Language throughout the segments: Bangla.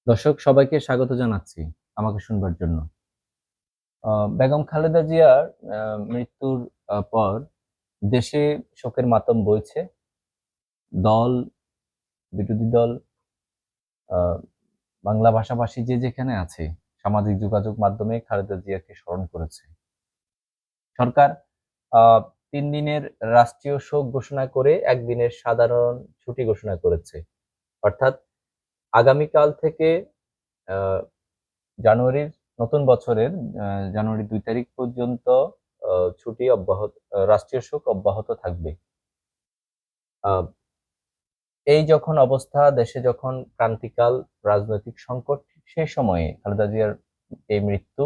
দর্শক সবাইকে স্বাগত জানাচ্ছি আমাকে শুনবার জন্য। বেগম খালেদা জিয়ার মৃত্যুর পর দেশে শোকের মাতম বইছে। দল, বিরোধী দল, আ বাংলা ভাষাভাষী যে যেখানে আছে সামাজিক যোগাযোগ মাধ্যমে খালেদা জিয়াকে স্মরণ করেছে। সরকার আ ৩ দিনের রাষ্ট্রীয় শোক ঘোষণা করে ১ দিনের সাধারণ ছুটি ঘোষণা করেছে। অর্থাৎ আগামীকাল থেকে আ জানুয়ারির নতুন বছরের জানুয়ারি ২ তারিখ পর্যন্ত আ ছুটি অব্যাহত রাষ্ট্রীয় শোক অব্যাহত থাকবে। আ এই যখন অবস্থা, দেশে যখন ক্রান্তিকাল, রাজনৈতিক সংকট, সেই সময়ে খালেদা জিয়ার এই মৃত্যু,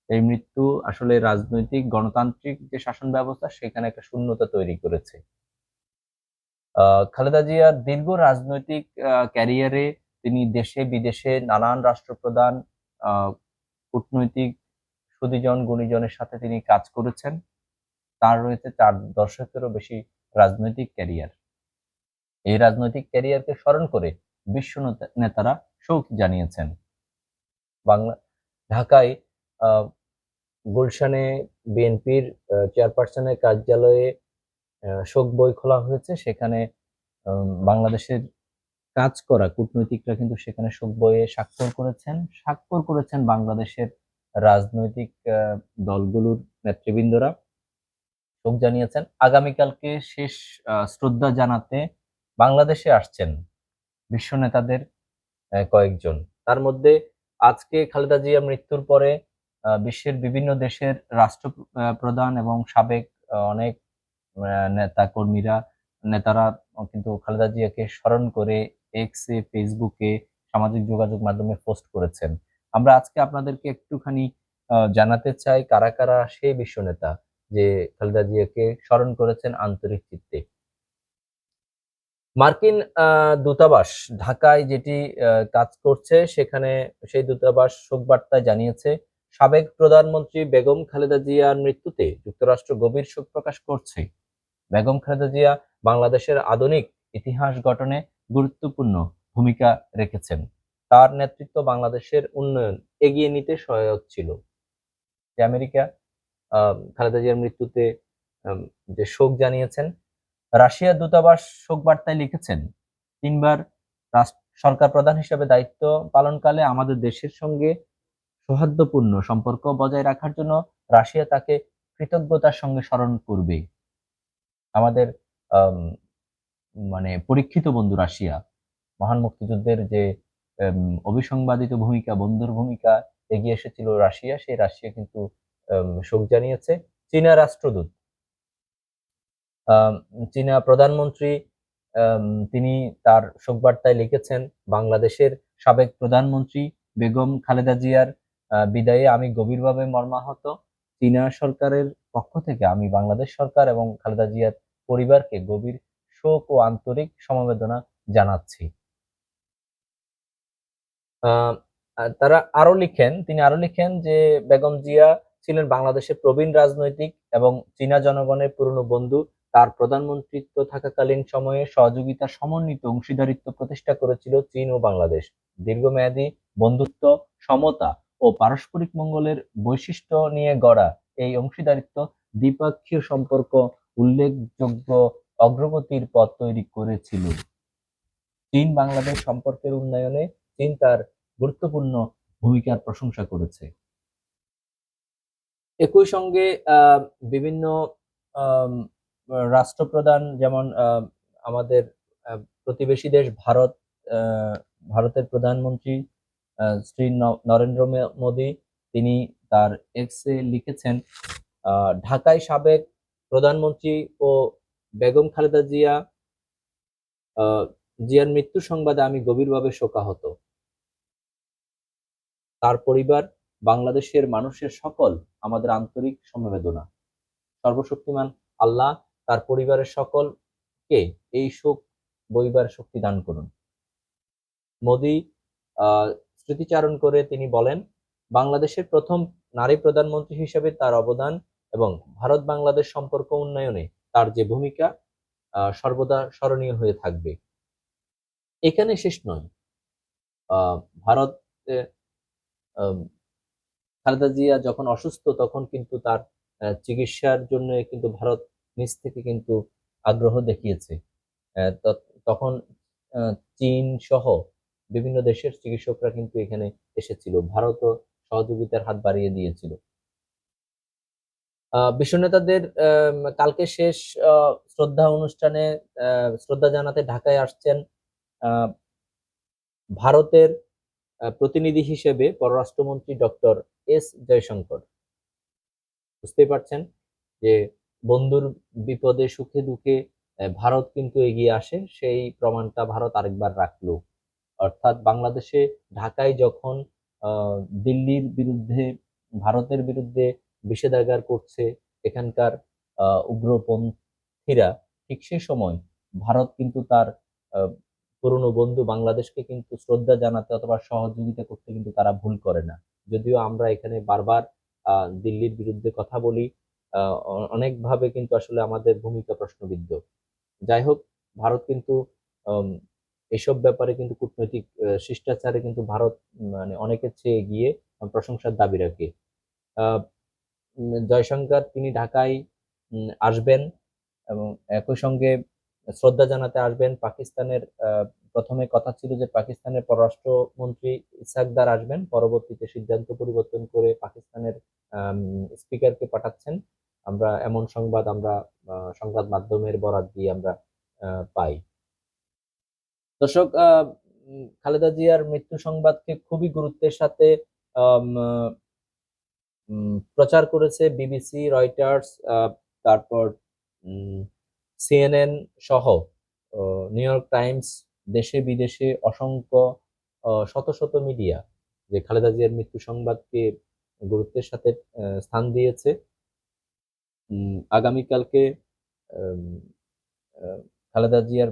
এই মৃত্যু আসলে রাজনৈতিক গণতান্ত্রিক যে শাসন ব্যবস্থা সেখানে একটা শূন্যতা তৈরি করেছে। আ খালেদা জিয়ার দীর্ঘ রাজনৈতিক ক্যারিয়ারে তিনি দেশে বিদেশে নানান রাষ্ট্রপ্রধান, আ কূটনৈতিক সুধীজন গুণীজনের সাথে তিনি কাজ করেছেন। তার রয়েছে ৪ দশকেরও বেশি রাজনৈতিক ক্যারিয়ার। এই রাজনৈতিক ক্যারিয়ারকে স্মরণ করে বিশ্ব নেতারা শোক জানিয়েছেন। বাংলা ঢাকায় আ গুলশানে বিএনপির চেয়ারপারসনের কার্যালয়ে শোক বই খোলা হয়েছে। সেখানে বাংলাদেশের কাজ করা কূটনৈতিকরা কিন্তু সেখানে শোক বইয়ে স্বাক্ষর করেছেন বাংলাদেশের রাজনৈতিক দলগুলোর নেতৃবৃন্দরা। শোক জানিয়েছেন। আগামীকালকে শেষ শ্রদ্ধা জানাতে বাংলাদেশে আসছেন বিশ্ব নেতাদের কয়েকজন। তার মধ্যে আজকে খালেদা জিয়া মৃত্যুর পরে বিশ্বের বিভিন্ন দেশের রাষ্ট্র প্রধান এবং সাবেক অনেক নেতা-কর্মীরা, নেতারা কিন্তু খালেদা জিয়াকে স্মরণ করে এক্সে, ফেসবুকে, সামাজিক যোগাযোগ মাধ্যমে পোস্ট করেছেন। আমরা আজকে আপনাদেরকে একটুখানি জানাতে চাই কারা সেই বিশ্ব নেতা যে খালেদা জিয়াকে স্মরণ করেছেন আন্তরিক চিত্তে। মার্কিন দূতাবাস ঢাকায় যেটি কাজ করছে সেখানে সেই দূতাবাস শোক বার্তায় জানিয়েছে, সাবেক প্রধানমন্ত্রী বেগম খালেদা জিয়ার মৃত্যুতে যুক্তরাষ্ট্র গভীর শোক প্রকাশ করছে। বেগম খালেদা জিয়া বাংলাদেশের আধুনিক ইতিহাস গঠনে গুরুত্বপূর্ণ ভূমিকা রেখেছেন। তার নেতৃত্ব বাংলাদেশের উন্নয়ন এগিয়ে নিতে সহায়ক ছিল। যে আমেরিকা খালেদা জিয়ার মৃত্যুতে আম যে শোক জানিয়েছেন, রাশিয়ার দূতাবাস শোক বার্তায় লিখেছেন, ৩ বার সরকার প্রধান হিসেবে দায়িত্ব পালনকালে আমাদের দেশের সঙ্গে সৌহার্দ্যপূর্ণ সম্পর্ক বজায় রাখার জন্য রাশিয়া তাকে কৃতজ্ঞতার সঙ্গে স্মরণ করবে। আমাদের আম মানে পরীক্ষিত বন্ধু রাশিয়া, মহান মুক্তিযুদ্ধের যে এম অবিসংবাদিত ভূমিকা, বন্ধুর ভূমিকা এগিয়ে এসেছিল রাশিয়া, সেই রাশিয়া কিন্তু শোক জানিয়েছে। চীনা রাষ্ট্রদূত আম চীনা প্রধানমন্ত্রী আম তিনি তার শোক বার্তায় লিখেছেন, বাংলাদেশের সাবেক প্রধানমন্ত্রী বেগম খালেদা জিয়ার বিদায়ে আমি গভীরভাবে মর্মাহত। চীনা সরকারের পক্ষ থেকে আমি বাংলাদেশ সরকার এবং খালেদা জিয়ার পরিবারকে গভীর শোক ও আন্তরিক সমবেদনা জানাচ্ছি। আ তিনি আরো লিখেন যে বেগম জিয়া ছিলেন বাংলাদেশের প্রবীণ রাজনৈতিক এবং চীনা জনগণের পুরনো বন্ধু। তার প্রধানমন্ত্রীত্ব থাকাকালীন সময়ে সহযোগিতার সমন্বিত অংশীদারিত্ব প্রতিষ্ঠা করেছিল চীন ও বাংলাদেশ। দীর্ঘমেয়াদী বন্ধুত্ব, সমতা ও পারস্পরিক মঙ্গলের বৈশিষ্ট্য নিয়ে গড়া এই অংশীদারিত্ব দ্বিপক্ষীয় সম্পর্ক উল্লেখযোগ্য অগ্রগতির পথ তৈরি করেছিল। চীন-বাংলাদেশ সম্পর্কের উন্নয়নে চীন তার গুরুত্বপূর্ণ ভূমিকার প্রশংসা করেছে। একই সঙ্গে বিভিন্ন আম রাষ্ট্রপ্রধান যেমন আমাদের আ প্রতিবেশী দেশ ভারত, আ ভারতের প্রধানমন্ত্রী শ্রী নরেন্দ্র মোদী তিনি তার এক্সে লিখেছেন, আ ঢাকায় সাবেক প্রধানমন্ত্রী ও বেগম খালেদা আ জিয়ার মৃত্যু সংবাদে আমি গভীরভাবে শোকাহত। তার পরিবার, বাংলাদেশের মানুষের সকল আমাদের আন্তরিক সমবেদনা। সর্বশক্তিমান আল্লাহ তার পরিবারের সকলকে এই শোক বইবার শক্তি দান করুন। মোদি আ স্মৃতিচারণ করে তিনি বলেন, বাংলাদেশের ১ম নারী প্রধানমন্ত্রী হিসেবে তার অবদান এবং ভারত-বাংলাদেশ সম্পর্ক উন্নয়নে তার যে ভূমিকা সর্বদা স্মরণীয় হয়ে থাকবে। এখানে শেষ নয়। আহ, ভারতে আহ, খালেদা জিয়া যখন অসুস্থ তখন কিন্তু তার চিকিৎসার জন্য কিন্তু ভারত নিজ থেকে কিন্তু আগ্রহ দেখিয়েছে। তখন চীন সহ বিভিন্ন দেশের চিকিৎসকরা কিন্তু এখানে এসেছিল, ভারতও সহযোগিতার হাত বাড়িয়ে দিয়েছিল। বিশ্ব নেতাদের কালকে শেষ শ্রদ্ধা অনুষ্ঠানে শ্রদ্ধা জানাতে ঢাকায় আসছেন আহ, ভারতের প্রতিনিধি হিসেবে পররাষ্ট্রমন্ত্রী ডক্টর এস জয়শঙ্কর। বুঝতেই পারছেন যে বন্ধুর বিপদে সুখে দুঃখে ভারত কিন্তু এগিয়ে আসে, সেই প্রমাণটা ভারত আরেকবার রাখলো। অর্থাৎ বাংলাদেশে ঢাকায় যখন আহ, দিল্লির বিরুদ্ধে ভারতের বিরুদ্ধে বিষেধাগার করছে এখানকার উগ্রপন্থীরা, ঠিক সে সময় ভারত কিন্তু তার আহ, পুরনো বন্ধু বাংলাদেশকে কিন্তু শ্রদ্ধা জানাতে অথবা সহযোগিতা করতে কিন্তু তারা ভুল করে না। যদিও আমরা এখানে বারবার দিল্লির বিরুদ্ধে কথা বলি, অনেকভাবে কিন্তু আসলে আমাদের ভূমিকা প্রশ্নবিদ্ধ। যাই হোক, ভারত কিন্তু আম, এসব ব্যাপারে কিন্তু কূটনৈতিক শিষ্টাচারে কিন্তু ভারত মানে অনেকের চেয়ে এগিয়ে প্রশংসার দাবি রাখে। আহ, জয়শঙ্কর তিনি ঢাকায় আসবেন এবং একই সঙ্গে শ্রদ্ধা জানাতে আসবেন পাকিস্তানের। প্রথমে কথা ছিল যে পাকিস্তানের পররাষ্ট্রমন্ত্রী ইসাকদার আসবেন, পরবর্তীতে সিদ্ধান্ত পরিবর্তন করে পাকিস্তানের স্পিকারকে পাঠাচ্ছেন। আমরা এমন সংবাদ আমরা সংবাদ মাধ্যমের বরাত দিয়ে আমরা পাই। দর্শক, খালেদা জিয়ার মৃত্যু সংবাদকে খুবই গুরুত্বের সাথে আম, প্রচার করেছে বিবিসি, রয়টার্স, তারপর সিএনএন সহ নিউ ইয়র্ক টাইমস, দেশে বিদেশে অসংখ্য শত শত মিডিয়া যে খালেদা জিয়ার মৃত্যু সংবাদকে গুরুত্বের সাথে স্থান দিয়েছে। আগামীকালকে আম, আহ, খালেদা জিয়ার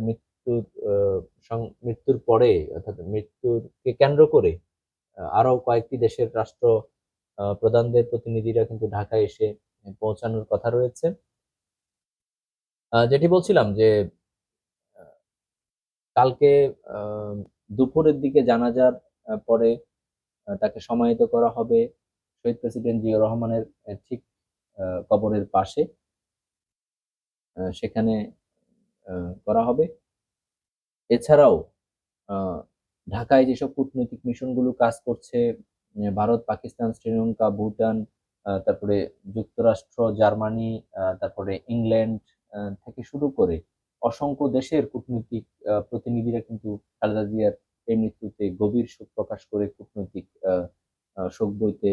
মৃত্যুর পরে অর্থাৎ মৃত্যুকে কেন্দ্র করে আরো কয়েকটি দেশের রাষ্ট্র প্রধানদের প্রতিনিধিরা কিন্তু ঢাকায় এসে পৌঁছানোর কথা রয়েছে। যেটি বলছিলাম যে আহ, কালকে আহ, দুপুরের দিকে জানাজার পরে তাকে সমাহিত করা হবে শহীদ প্রেসিডেন্ট জিয়াউর রহমানের ঠিক কবরের পাশে। সেখানে করা হবে। এছাড়াও আহ, ঢাকায় যেসব কূটনৈতিক মিশনগুলো কাজ করছে, ভারত, পাকিস্তান, শ্রীলঙ্কা, ভুটান, তারপরে যুক্তরাষ্ট্র, জার্মানি, তারপরে ইংল্যান্ড থেকে শুরু করে অসংখ্য দেশের কূটনৈতিক প্রতিনিধিরা কিন্তু খালেদা জিয়ার এই মৃত্যুতে গভীর শোক প্রকাশ করে কূটনৈতিক শোক বইতে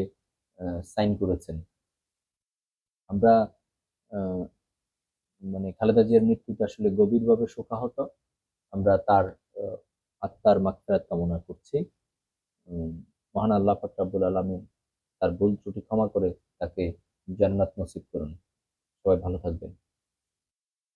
সাইন করেছেন। আমরা আহ, মানে খালেদা জিয়ার মৃত্যুতে আসলে গভীরভাবে শোকাহত। আমরা তার আহ, আত্মার মাগফিরাত কামনা করছি। উম, মহান আল্লাহ পাক রব্বুল আলামিন তার ভুল ত্রুটি ক্ষমা করে তাকে জান্নাত নসিব করুন। সবাই ভালো থাকবেন।